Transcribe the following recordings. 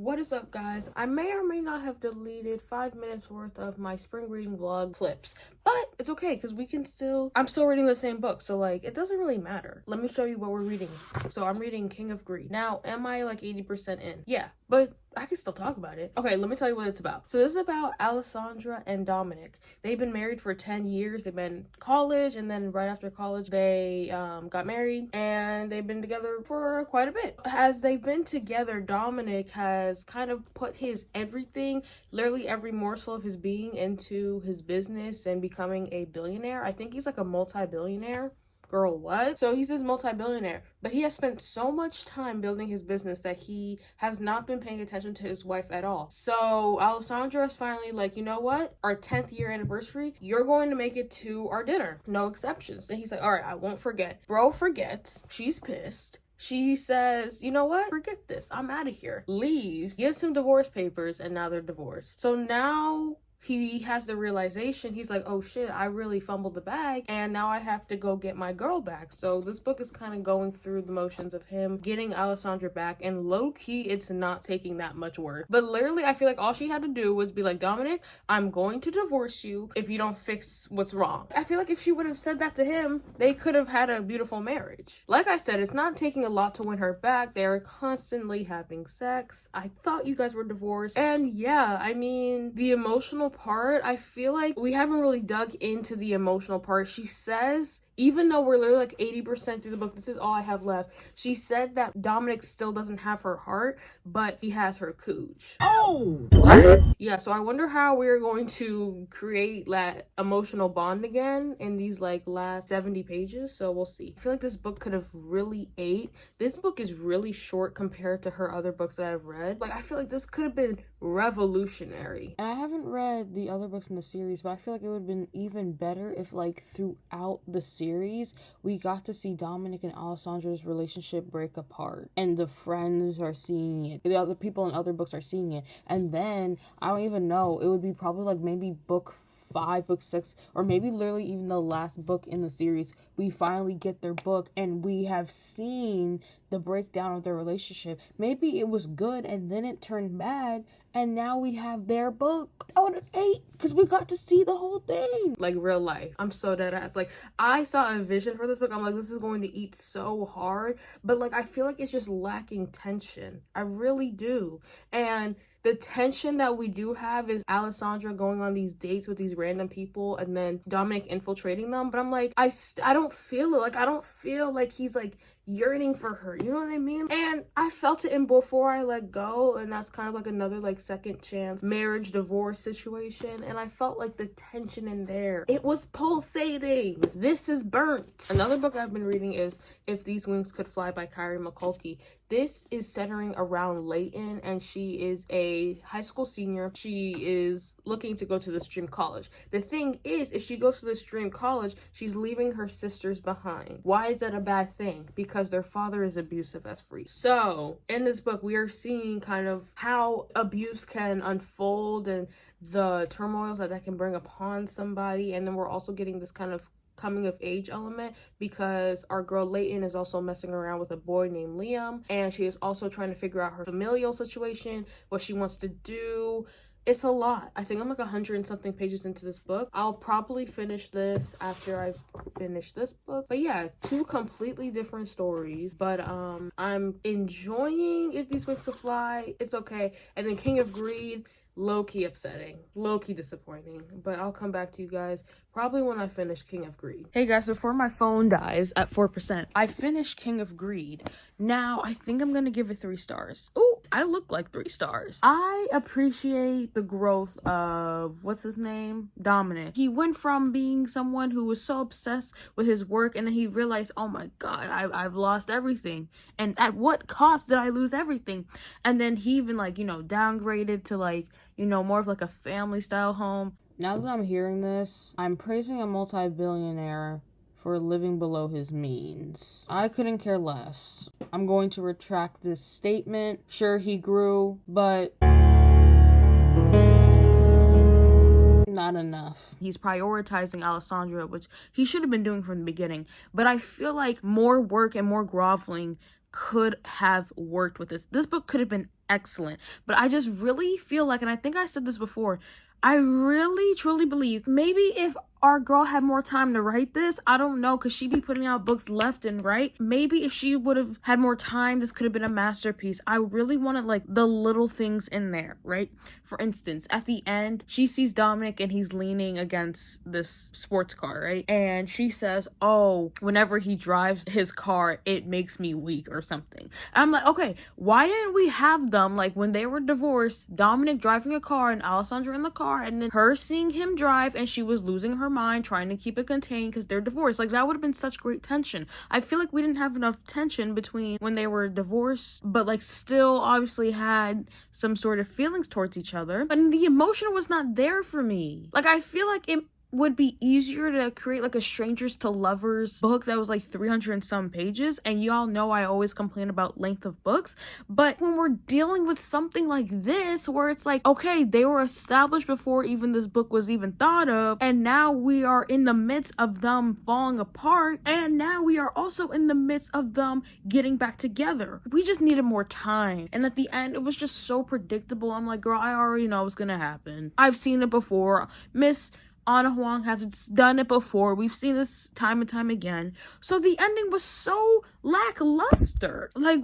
What is up, guys? I may or may not have deleted 5 minutes worth of my spring reading vlog clips, but it's okay because I'm still reading the same book, so like it doesn't really matter. Let me show you what we're reading. So I'm reading King of Greed. Now, am I like 80% in? Yeah, but I can still talk about it. Okay, let me tell you what it's about. So this is about Alessandra and Dominic. They've been married for 10 years. They've been in college, and then right after college, they got married, and they've been together for quite a bit. As they've been together, Dominic has kind of put his everything, literally every morsel of his being, into his business and becoming a billionaire. I think he's like a multi-billionaire. Girl, what? So he's this multi-billionaire, but he has spent so much time building his business that he has not been paying attention to his wife at all. So Alessandra is finally like, you know what? Our 10th year anniversary, you're going to make it to our dinner. No exceptions. And he's like, all right, I won't forget. Bro forgets. She's pissed. She says, you know what? Forget this. I'm out of here. Leaves, gives him divorce papers, and now they're divorced. So now he has the realization, he's like, oh shit, I really fumbled the bag, and now I have to go get my girl back. So this book is kind of going through the motions of him getting Alessandra back, and low-key, it's not taking that much work. But literally, I feel like all she had to do was be like, Dominic, I'm going to divorce you if you don't fix what's wrong. I feel like if she would have said that to him, they could have had a beautiful marriage. Like I said, it's not taking a lot to win her back. They're constantly having sex. I thought you guys were divorced. And yeah, I mean, the emotional part, I feel like we haven't really dug into the emotional part. She says, even though we're literally like 80% through the book, this is all I have left. She said that Dominic still doesn't have her heart, but he has her cooch. Oh, what? Yeah, so I wonder how we're going to create that emotional bond again in these like last 70 pages. So we'll see. I feel like this book could have really ate. This book is really short compared to her other books that I've read. Like, I feel like this could have been revolutionary. And I haven't read the other books in the series, but I feel like it would have been even better if like throughout the series we got to see Dominic and Alessandra's relationship break apart, and the friends are seeing it, the other people in other books are seeing it, and then I don't even know, it would be probably like maybe book 5, book 6, or maybe literally even the last book in the series, we finally get their book and we have seen the breakdown of their relationship. Maybe it was good and then it turned bad, and now we have their book. I would have ate because we got to see the whole thing. Like real life. I'm so dead ass. Like, I saw a vision for this book. I'm like, this is going to eat so hard, but like I feel like it's just lacking tension. I really do. And the tension that we do have is Alessandra going on these dates with these random people and then Dominic infiltrating them. But I'm like, I don't feel it. Like, I don't feel like he's like yearning for her. You know what I mean? And I felt it in Before I Let Go. And that's kind of like another like second chance marriage divorce situation. And I felt like the tension in there, it was pulsating. This is burnt. Another book I've been reading is If These Wings Could Fly by Kyrie McCulkey. This is centering around Layton, and she is a high school senior. She is looking to go to this dream college. The thing is, if she goes to this dream college, she's leaving her sisters behind. Why is that a bad thing? Because their father is abusive as freak. So in this book, we are seeing kind of how abuse can unfold and the turmoils that can bring upon somebody. And then we're also getting this kind of coming of age element because our girl Layton is also messing around with a boy named Liam, and she is also trying to figure out her familial situation, what she wants to do. It's a lot. I think I'm like 100 and something pages into this book. I'll probably finish this after I finish this book. But yeah, 2 completely different stories. But I'm enjoying If These Wings Could Fly. It's okay. And then King of Greed, low-key upsetting, low-key disappointing, but I'll come back to you guys probably when I finish King of Greed. Hey guys, before my phone dies at 4%, I finished King of Greed. Now I think I'm gonna give it 3 stars. Ooh, I look like 3 stars. I appreciate the growth of, what's his name? Dominic. He went from being someone who was so obsessed with his work, and then he realized, oh my god, I've lost everything, and at what cost did I lose everything? And then he even like, you know, downgraded to like, you know, more of like a family style home. Now that I'm hearing this, I'm praising a multi-billionaire for living below his means. I couldn't care less. I'm going to retract this statement. Sure, he grew, but not enough. He's prioritizing Alessandra, which he should have been doing from the beginning. But I feel like more work and more groveling could have worked with this. This book could have been excellent. But I just really feel like, and I think I said this before, I really truly believe maybe if our girl had more time to write this, I don't know, because she be putting out books left and right. Maybe if she would have had more time, this could have been a masterpiece. I really wanted like the little things in there, right? For instance, at the end, she sees Dominic and he's leaning against this sports car, right? And she says, oh, whenever he drives his car, it makes me weak or something. And I'm like, okay, why didn't we have them, like when they were divorced, Dominic driving a car and Alessandra in the car, and then her seeing him drive and she was losing her mind, trying to keep it contained because they're divorced. Like, that would have been such great tension. I feel like we didn't have enough tension between when they were divorced, but like still obviously had some sort of feelings towards each other. And the emotion was not there for me. Like, I feel like it would be easier to create like a strangers to lovers book that was like 300 and some pages, and y'all know I always complain about length of books, but when we're dealing with something like this where it's like, okay, they were established before even this book was even thought of, and now we are in the midst of them falling apart, and now we are also in the midst of them getting back together. We just needed more time, and at the end it was just so predictable. I'm like, girl, I already know what's gonna happen. I've seen it before. Miss Anna Huang has done it before. We've seen this time and time again. So the ending was so lackluster. Like,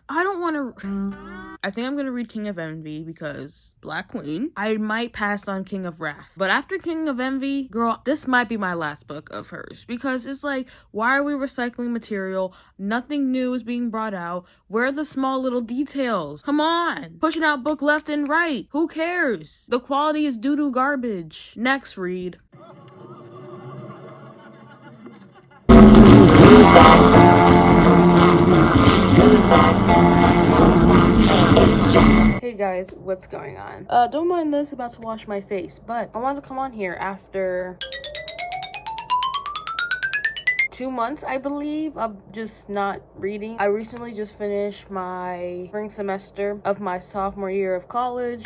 I don't want to... I think I'm going to read King of Envy because Black Queen. I might pass on King of Wrath. But after King of Envy, girl, this might be my last book of hers. Because it's like, why are we recycling material? Nothing new is being brought out. Where are the small little details? Come on. Pushing out book left and right. Who cares? The quality is doo-doo garbage. Next read. Hey guys, what's going on? Don't mind this, about to wash my face, but I wanted to come on here after 2 months, I believe, of just not reading. I recently just finished my spring semester of my sophomore year of college.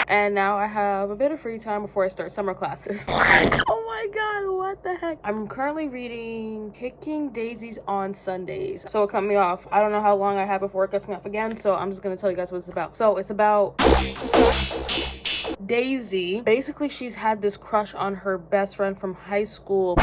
And now I have a bit of free time before I start summer classes. What? Oh my god, what the heck? I'm currently reading Picking Daisies on Sundays. So it cut me off. I don't know how long I have before it cuts me off again, so I'm just gonna tell you guys what it's about. So it's about Daisy. Basically, she's had this crush on her best friend from high school,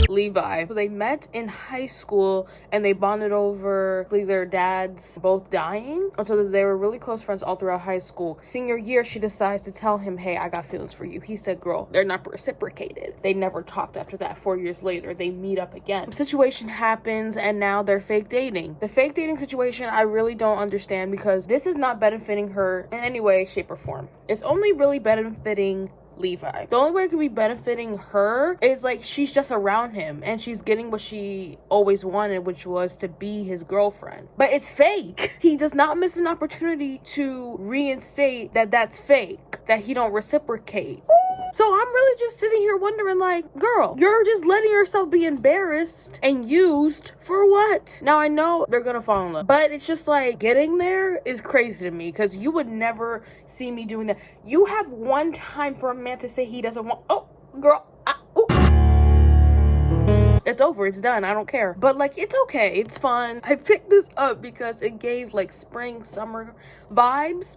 Levi. So they met in high school and they bonded over their dads both dying, and so they were really close friends all throughout high school. Senior year, she decides to tell him, hey, I got feelings for you. He said, girl, they're not reciprocated. They never talked after that. 4 years later, they meet up again. Situation happens and now they're fake dating. The fake dating situation, I really don't understand, because this is not benefiting her in any way, shape, or form. It's only really benefiting Levi. The only way it could be benefiting her is like she's just around him and she's getting what she always wanted, which was to be his girlfriend. But it's fake. He does not miss an opportunity to reinstate that that's fake, that he don't reciprocate. So I'm really just sitting here wondering, like, girl, you're just letting yourself be embarrassed and used for what? Now, I know they're gonna fall in love, but it's just like, getting there is crazy to me, because you would never see me doing that. You have one time for a man to say he doesn't want, oh, girl, it's over, it's done, I don't care. But like, it's okay, it's fun. I picked this up because it gave like spring, summer vibes.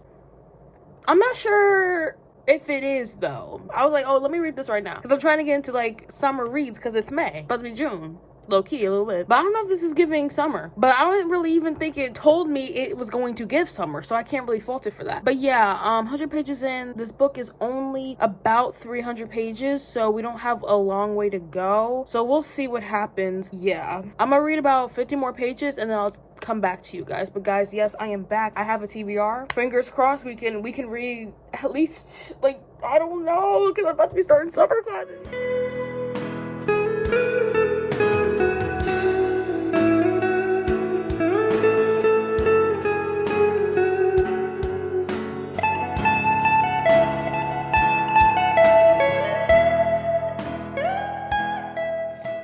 I'm not sure if it is though. I was like, oh, let me read this right now, because I'm trying to get into like summer reads, because it's May, about to be June, low-key a little bit, but I don't know if this is giving summer. But I don't really even think it told me it was going to give summer, so I can't really fault it for that. But yeah, 100 pages in. This book is only about 300 pages, so we don't have a long way to go, so we'll see what happens. Yeah, I'm gonna read about 50 more pages and then I'll come back to you guys. But guys, yes, I am back. I have a TBR. Fingers crossed we can read at least, like, I don't know, because I'm about to be starting summer classes.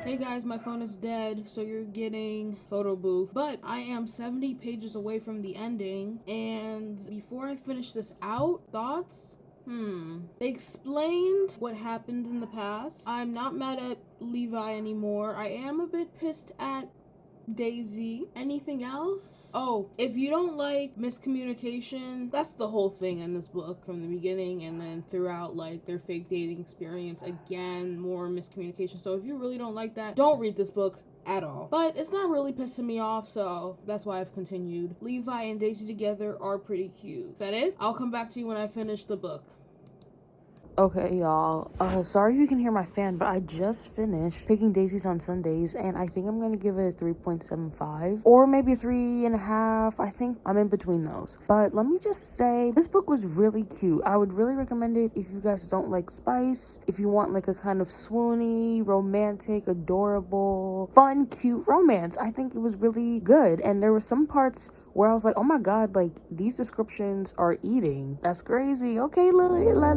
Hey guys, my phone is dead, so you're getting photo booth, but I am 70 pages away from the ending, and before I finish this out, thoughts? They explained what happened in the past. I'm not mad at Levi anymore. I am a bit pissed at Daisy. Anything else? Oh, if you don't like miscommunication, that's the whole thing in this book from the beginning and then throughout, like, their fake dating experience. Again, more miscommunication. So if you really don't like that, don't read this book at all. But it's not really pissing me off, so that's why I've continued. Levi and Daisy together are pretty cute. Is that it? I'll come back to you when I finish the book. Okay, y'all. Sorry if you can hear my fan, but I just finished picking daisies on Sundays, and I think I'm gonna give it a 3.75 or maybe a 3.5. I think I'm in between those. But let me just say, this book was really cute. I would really recommend it if you guys don't like spice, if you want like a kind of swoony, romantic, adorable, fun, cute romance. I think it was really good, and there were some parts where I was like, oh my god, like, these descriptions are eating. That's crazy. Okay, Liliana,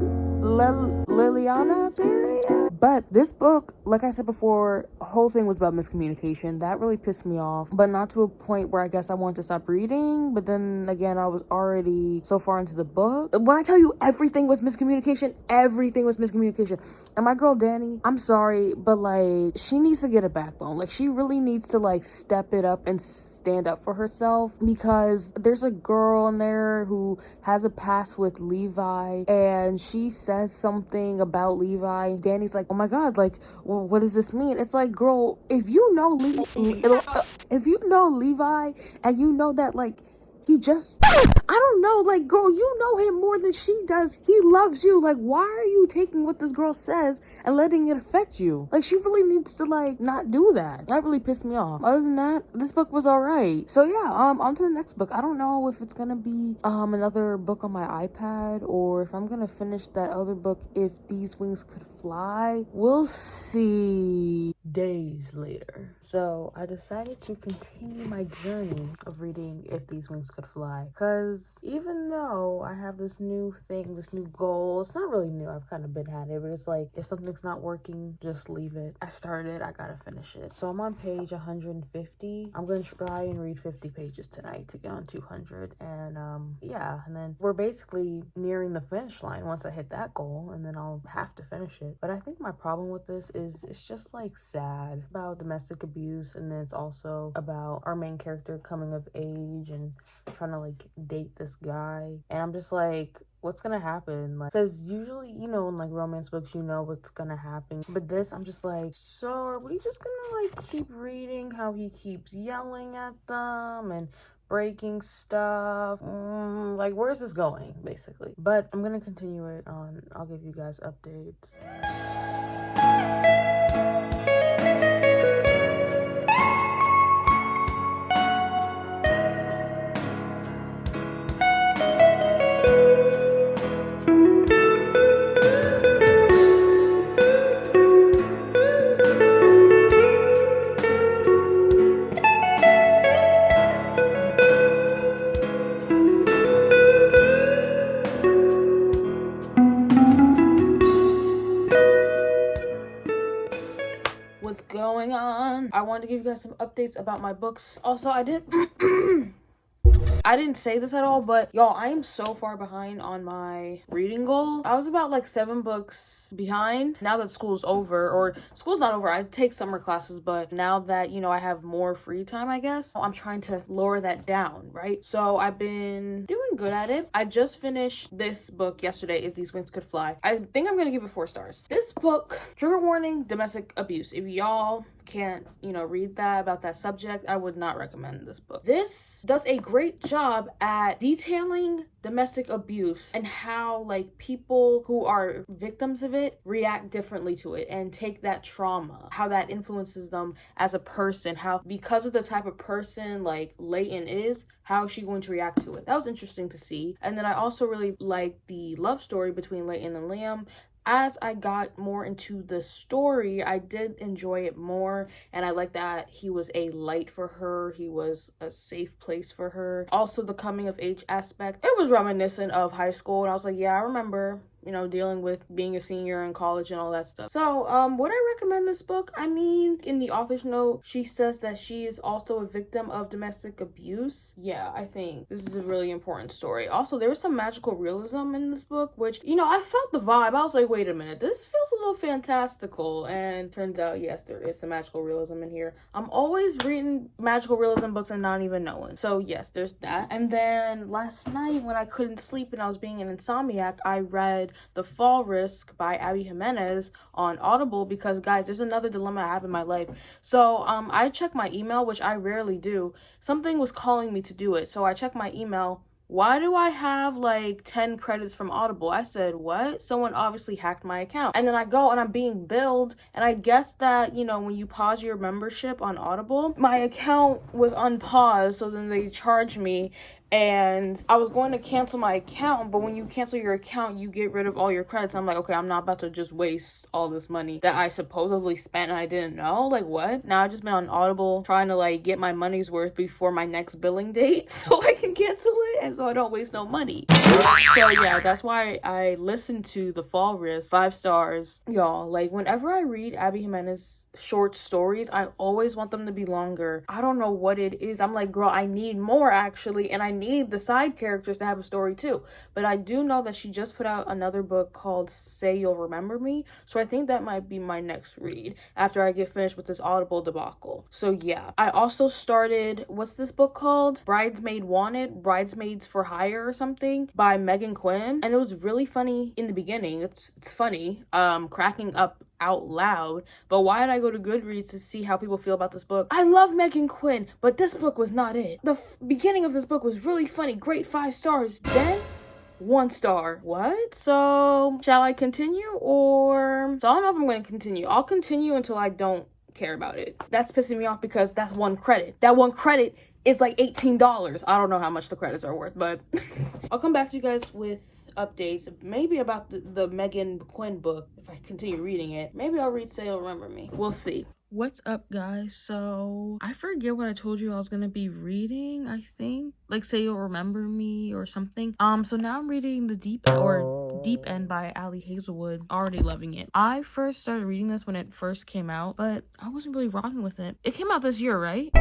period. But this book, like I said before, the whole thing was about miscommunication. That really pissed me off, but not to a point where I guess I wanted to stop reading. But then again, I was already so far into the book. When I tell you everything was miscommunication, everything was miscommunication. And my girl Danny, I'm sorry, but like, she needs to get a backbone. Like, she really needs to like step it up and stand up for herself, because there's a girl in there who has a past with Levi, and she says something about Levi. Danny's like, oh my god, like, well, what does this mean? It's like, girl, if you know if you know Levi and you know that like he just, I don't know, like, girl, you know him more than she does. He loves you. Like, why are you taking what this girl says and letting it affect you? Like, she really needs to, like, not do that. That really pissed me off. Other than that, this book was alright. So, yeah, on to the next book. I don't know if it's gonna be, another book on my iPad, or if I'm gonna finish that other book, If These Wings Could Fly. We'll see. Days later. So, I decided to continue my journey of reading If These Wings Could Fly, because even though I have this new thing, this new goal, it's not really new, I've kind of been at it, but it's like, if something's not working, just leave it. I started, I gotta finish it. So I'm on page 150. I'm gonna try and read 50 pages tonight to get on 200, and yeah, and then we're basically nearing the finish line once I hit that goal, and then I'll have to finish it. But I think my problem with this is it's just like sad about domestic abuse, and then it's also about our main character coming of age and trying to like date this guy, and I'm just like, what's gonna happen? Like, because usually, you know, in like romance books, you know what's gonna happen, but this, I'm just like, so are we just gonna like keep reading how he keeps yelling at them and breaking stuff? Like, where's this going, basically? But I'm gonna continue it on, I'll give you guys updates. What's going on? I wanted to give you guys some updates about my books. Also, I didn't say this at all, but y'all, I am so far behind on my reading goal. I was about like 7 books behind. Now that school's over, or school's not over, I take summer classes, but now that, you know, I have more free time, I guess, I'm trying to lower that down, right? So I've been doing good at it. I just finished this book yesterday, If These Wings Could Fly. I think I'm gonna give it 4 stars. This book, trigger warning, domestic abuse. If y'all can't, you know, read that about that subject, I would not recommend this book. This does a great job at detailing domestic abuse and how like people who are victims of it react differently to it and take that trauma, how that influences them as a person, how because of the type of person like Leighton is, how is she going to react to it. That was interesting to see. And then I also really liked the love story between Leighton and Liam. As I got more into the story, I did enjoy it more, and I like that he was a light for her. He was a safe place for her. Also, the coming of age aspect, it was reminiscent of high school, and I was like, yeah, I remember you know, dealing with being a senior in college and all that stuff. So, would I recommend this book? I mean, in the author's note, she says that she is also a victim of domestic abuse. Yeah, I think this is a really important story. Also, there was some magical realism in this book, which, you know, I felt the vibe. I was like, wait a minute, this feels a little fantastical. And turns out, yes, there is some magical realism in here. I'm always reading magical realism books and not even knowing. So, yes, there's that. And then last night when I couldn't sleep and I was being an insomniac, I read The Fall Risk by Abby Jimenez on Audible because, guys, there's another dilemma I have in my life. So, I checked my email, which I rarely do. Something was calling me to do it. So I checked my email. Why do I have like 10 credits from Audible? I said, what? Someone obviously hacked my account. And then I go and I'm being billed. And I guess that, you know, when you pause your membership on Audible, my account was unpaused. So then they charged me. And I was going to cancel my account, but when you cancel your account, you get rid of all your credits. I'm like, okay, I'm not about to just waste all this money that I supposedly spent and I didn't know. Like, what? Now I've just been on Audible trying to, like, get my money's worth before my next billing date so I can cancel it and so I don't waste no money. So, yeah, that's why I listened to The Fall Risk, 5 stars. Y'all, like, whenever I read Abby Jimenez short stories, I always want them to be longer. I don't know what it is. I'm like, girl, I need more, actually, and I need the side characters to have a story too. But I do know that she just put out another book called Say You'll Remember Me, so I think that might be my next read after I get finished with this Audible debacle. So yeah, I also started, what's this book called? Bridesmaid Wanted, Bridesmaids for Hire or something by Megan Quinn, and it was really funny in the beginning. It's funny, cracking up out loud. But why did I go to Goodreads to see how people feel about this book? I love Megan Quinn, but this book was not it. The beginning of this book was really funny, great, 5 stars. Then 1 star. What? So shall I continue or? So I don't know if I'm going to continue. I'll continue until I don't care about it. That's pissing me off because that's 1 credit. That 1 credit is like $18. I don't know how much the credits are worth, but I'll come back to you guys with updates, maybe about the Megan Quinn book. If I continue reading it, maybe I'll read Say You'll Remember Me. We'll see. What's up, guys? So I forget what I told you I was gonna be reading. I think like Say You'll Remember Me or something. So now I'm reading the Deep End by Ali Hazelwood. Already loving it. I first started reading this when it first came out, but I wasn't really rocking with it. It came out this year, right?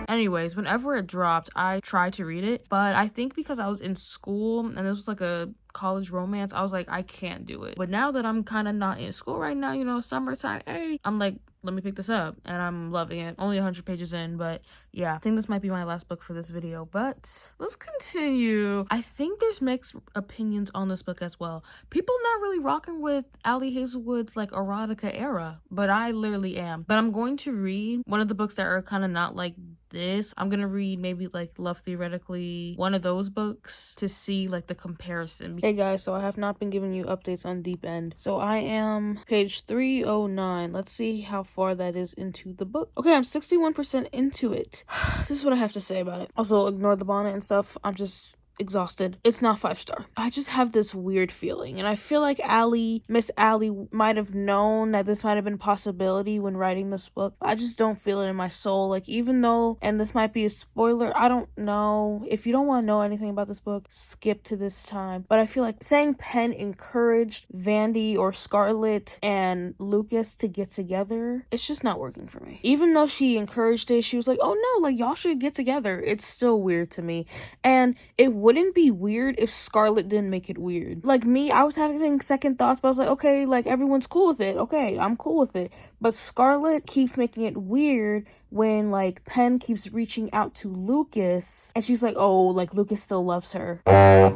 Anyways, whenever it dropped, I tried to read it, but I think because I was in school and this was like a college romance, I was like, I can't do it. But now that I'm kind of not in school right now, you know, summertime, hey, I'm like, let me pick this up, and I'm loving it. Only 100 pages in, but yeah, I think this might be my last book for this video, but let's continue. I think there's mixed opinions on this book as well. People not really rocking with Ali Hazelwood's like erotica era, but I literally am. But I'm going to read one of the books that are kind of not like this. I'm gonna read maybe like Love Theoretically, one of those books, to see like the comparison. Hey guys, so I have not been giving you updates on Deep End. So I am page 309. Let's see how far that is into the book. Okay, I'm 61% into it. This is what I have to say about it. Also, ignore the bonnet and stuff. I'm just exhausted. It's not 5 star. I just have this weird feeling, and I feel like Miss Allie might have known that this might have been a possibility when writing this book. I just don't feel it in my soul. Like, even though, and this might be a spoiler, I don't know. If you don't want to know anything about this book, skip to this time. But I feel like saying Penn encouraged Vandy or Scarlett and Lucas to get together, it's just not working for me. Even though she encouraged it, she was like, oh no, like, y'all should get together. It's still weird to me. And it wouldn't be weird if Scarlett didn't make it weird. Like me, I was having second thoughts, but I was like, okay, like everyone's cool with it. Okay, I'm cool with it. But Scarlett keeps making it weird when like Penn keeps reaching out to Lucas and she's like, oh, like Lucas still loves her.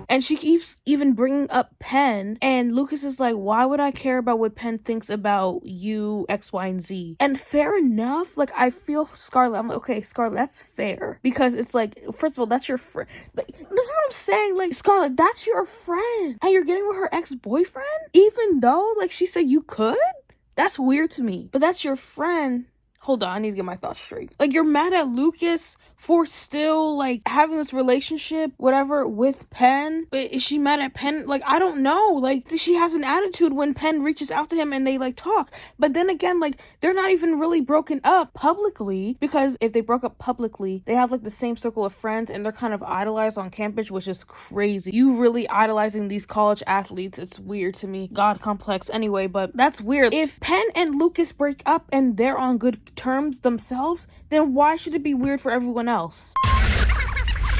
And she keeps even bringing up Penn, and Lucas is like, why would I care about what Penn thinks about you, X, Y, and Z? And fair enough. Like, I feel Scarlett. I'm like, okay, Scarlett, that's fair. Because it's like, first of all, that's your friend. Like, this is what I'm saying. Like, Scarlett, that's your friend. And you're getting with her ex-boyfriend? Even though, like, she said you could? That's weird to me. But that's your friend. Hold on, I need to get my thoughts straight. Like, you're mad at Lucas for still like having this relationship, whatever, with Penn. But is she mad at Penn? Like, I don't know. Like, she has an attitude when Penn reaches out to him and they like talk. But then again, like, they're not even really broken up publicly, because if they broke up publicly, they have like the same circle of friends and they're kind of idolized on campus, which is crazy. You really idolizing these college athletes. It's weird to me. God complex anyway, but that's weird. If Penn and Lucas break up and they're on good terms themselves, then why should it be weird for everyone else?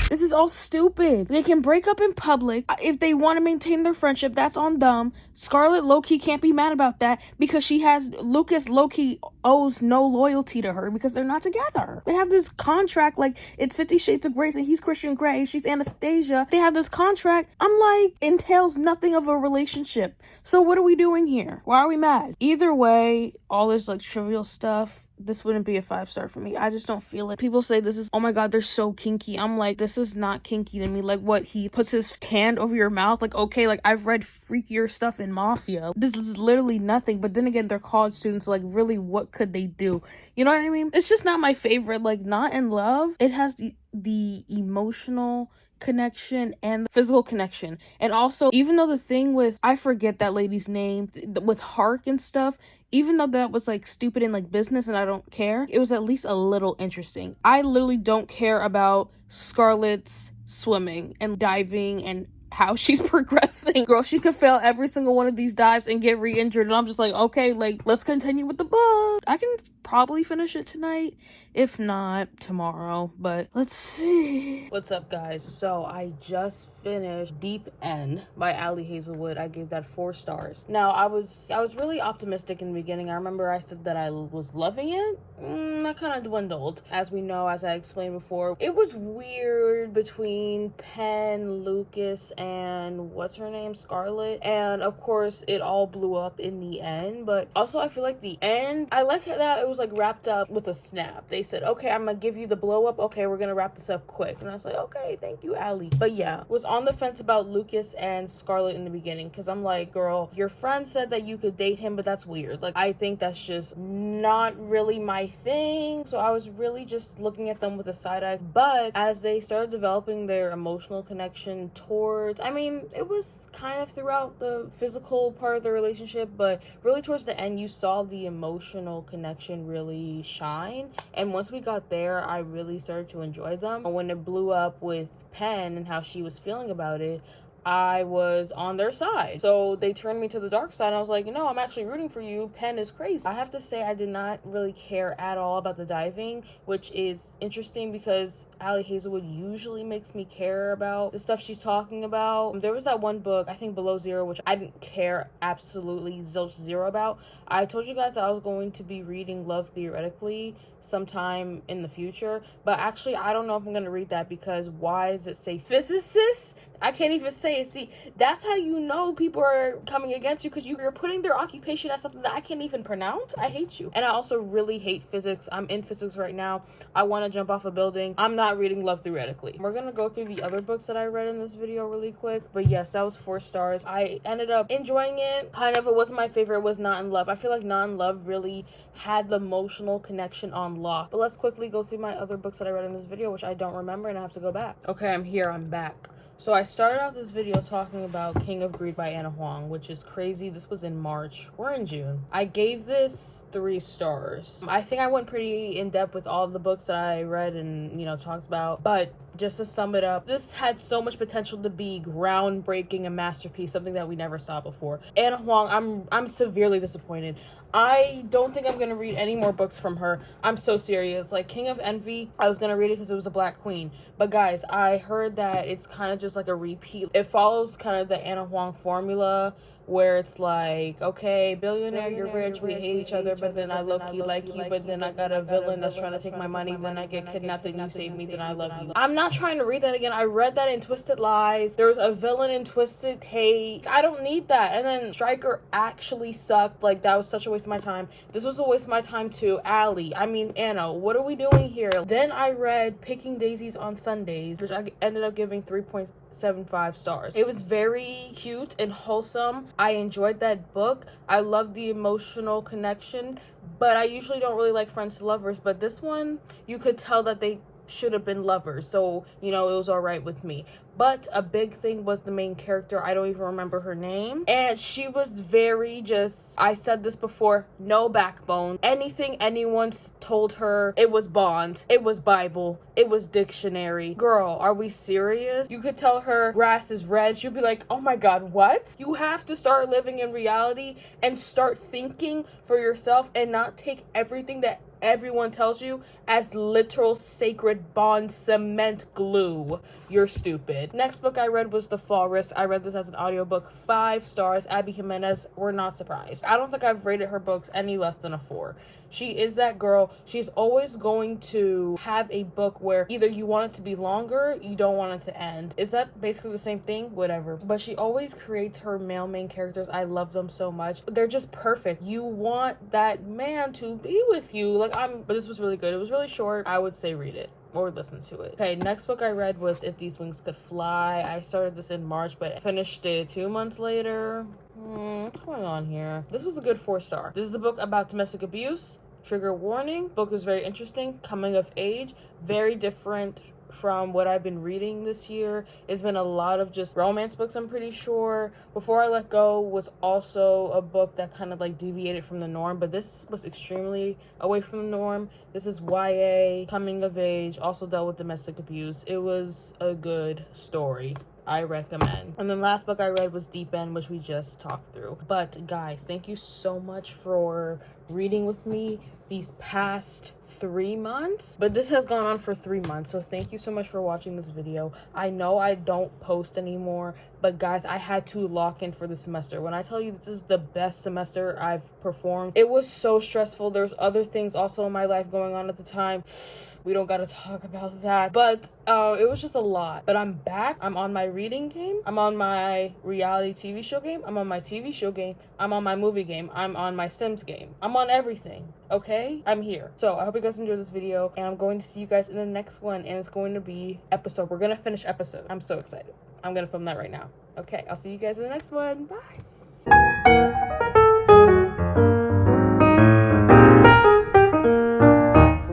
This is all stupid. They can break up in public. If they want to maintain their friendship, that's on them. Scarlett low-key can't be mad about that, because Lucas low-key owes no loyalty to her because they're not together. They have this contract, like it's 50 Shades of Grey and he's Christian Grey, she's Anastasia. They have this contract, I'm like, entails nothing of a relationship. So what are we doing here? Why are we mad? Either way, all this like trivial stuff, this wouldn't be a 5-star for me. I just don't feel it. People say this is, oh my god, they're so kinky. I'm like, this is not kinky to me. Like, what, he puts his hand over your mouth? Like, okay, like, I've read freakier stuff in Mafia. This is literally nothing. But then again, they're college students. Like, really, what could they do? You know what I mean? It's just not my favorite. Like, Not in Love, it has the emotional connection and the physical connection. And also, even though the thing with, I forget that lady's name, with Hark and stuff, even though that was like stupid in like business and I don't care, it was at least a little interesting. I literally don't care about Scarlett's swimming and diving and how she's progressing. Girl, she could fail every single one of these dives and get re-injured, and I'm just like, okay, like, let's continue with the book. I can probably finish it tonight, if not tomorrow, but let's see. What's up, guys? So I just finished Deep End by Ali Hazelwood. I gave that 4 stars. Now, I was really optimistic in the beginning. I remember I said that I was loving it. That kind of dwindled. As we know, as I explained before, it was weird between Penn, Lucas, and what's her name, Scarlett, and of course it all blew up in the end. But also, I feel like the end, I like that it was like wrapped up with a snap. They said, okay, I'm gonna give you the blow up, okay, we're gonna wrap this up quick. And I was like, okay, thank you, Ali. But yeah, was on the fence about Lucas and Scarlett in the beginning, because I'm like, girl, your friend said that you could date him, but that's weird. Like, I think that's just not really my thing. So I was really just looking at them with a side eye. But as they started developing their emotional connection towards, I mean, it was kind of throughout the physical part of the relationship, but really towards the end, you saw the emotional connection really shine. And once we got there, I really started to enjoy them. When it blew up with Penn and how she was feeling about it, I was on their side. So they turned me to the dark side, and I was like, no, I'm actually rooting for you. Penn is crazy. I have to say, I did not really care at all about the diving, which is interesting because Ali Hazelwood usually makes me care about the stuff she's talking about. There was that one book, I think Below Zero, which I didn't care absolutely zero about. I told you guys that I was going to be reading Love Theoretically sometime in the future, but actually I don't know if I'm going to read that, because why does it say physicist? I can't even say it. See, that's how you know people are coming against you, because you're putting their occupation as something that I can't even pronounce. I hate you. And I also really hate physics. I'm in physics right now. I want to jump off a building. I'm not reading Love Theoretically. We're going to go through the other books that I read in this video really quick. But yes, that was 4 stars. I ended up enjoying it. Kind of, it wasn't my favorite. It was Not in Love. I feel like Not in Love really had the emotional connection on lock. But let's quickly go through my other books that I read in this video, which I don't remember, and I have to go back. Okay, I'm here. I'm back. So I started out this video talking about King of Greed by Anna Huang, which is crazy. This was in March. We're in June. I gave this 3 stars. I think I went pretty in depth with all the books that I read and, you know, talked about. But just to sum it up, this had so much potential to be groundbreaking, a masterpiece, something that we never saw before. Anna Huang, I'm severely disappointed. I don't think I'm gonna read any more books from her. I'm so serious. Like King of Envy, I was gonna read it because it was a black queen. But guys, I heard that it's kind of just like a repeat. It follows kind of the Anna Huang formula, where it's like, okay, billionaire, you're rich, we hate each other, but then I low-key like you, but then I got a villain that's trying to take my money, then I get kidnapped and you save me, then I love you. I'm not trying to read that again. I read that in Twisted Lies. There was a villain in Twisted Hate. I don't need that. And then Striker actually sucked. Like, that was such a waste of my time. This was a waste of my time too. Anna, what are we doing here? Then I read Picking Daisies on Sundays, which I ended up giving 3.75 stars. It was very cute and wholesome. I enjoyed that book. I loved the emotional connection, but I usually don't really like friends to lovers, but this one, you could tell that they should have been lovers, so you know, it was all right with me. But a big thing was the main character. I don't even remember her name. And she was very just, I said this before, no backbone. Anything anyone told her, it was Bond, it was Bible, it was dictionary. Girl, are we serious? You could tell her grass is red. She'll be like, oh my God, what? You have to start living in reality and start thinking for yourself and not take everything that everyone tells you as literal sacred bond cement glue. You're stupid. Next book I read was The Fall Risk. I read this as an audiobook. 5 stars. Abby Jimenez. We're not surprised. I don't think I've rated her books any less than a 4. She is that girl. She's always going to have a book where either you want it to be longer, you don't want it to end. Is that basically the same thing? Whatever. But she always creates her male main characters. I love them so much. They're just perfect. You want that man to be with you. But this was really good. It was really short. I would say read it or listen to it. Okay, next book I read was If These Wings Could Fly. I started this in March, but finished it 2 months later. What's going on here? This was a good 4-star. This is a book about domestic abuse. Trigger warning. Book is very interesting. Coming of age. Very different from what I've been reading this year. It's been a lot of just romance books, I'm pretty sure. Before I Let Go was also a book that kind of like deviated from the norm, but this was extremely away from the norm. This is YA, coming of age, also dealt with domestic abuse. It was a good story. I recommend. And then last book I read was Deep End, which we just talked through. But guys, thank you so much for reading with me these past 3 months. But this has gone on for 3 months, so thank you so much for watching this video. I know I don't post anymore, but guys, I had to lock in for the semester. When I tell you this is the best semester I've performed, it was so stressful. There's other things also in my life going on at the time. We don't gotta talk about that, but it was just a lot. But I'm back. I'm on my reading game. I'm on my reality TV show game. I'm on my TV show game. I'm on my movie game. I'm on my Sims game. I'm on everything, okay? I'm here. So I hope you guys enjoyed this video, and I'm going to see you guys in the next one, and it's going to be episode. We're gonna finish episode. I'm so excited. I'm gonna film that right now. Okay, I'll see you guys in the next one. Bye.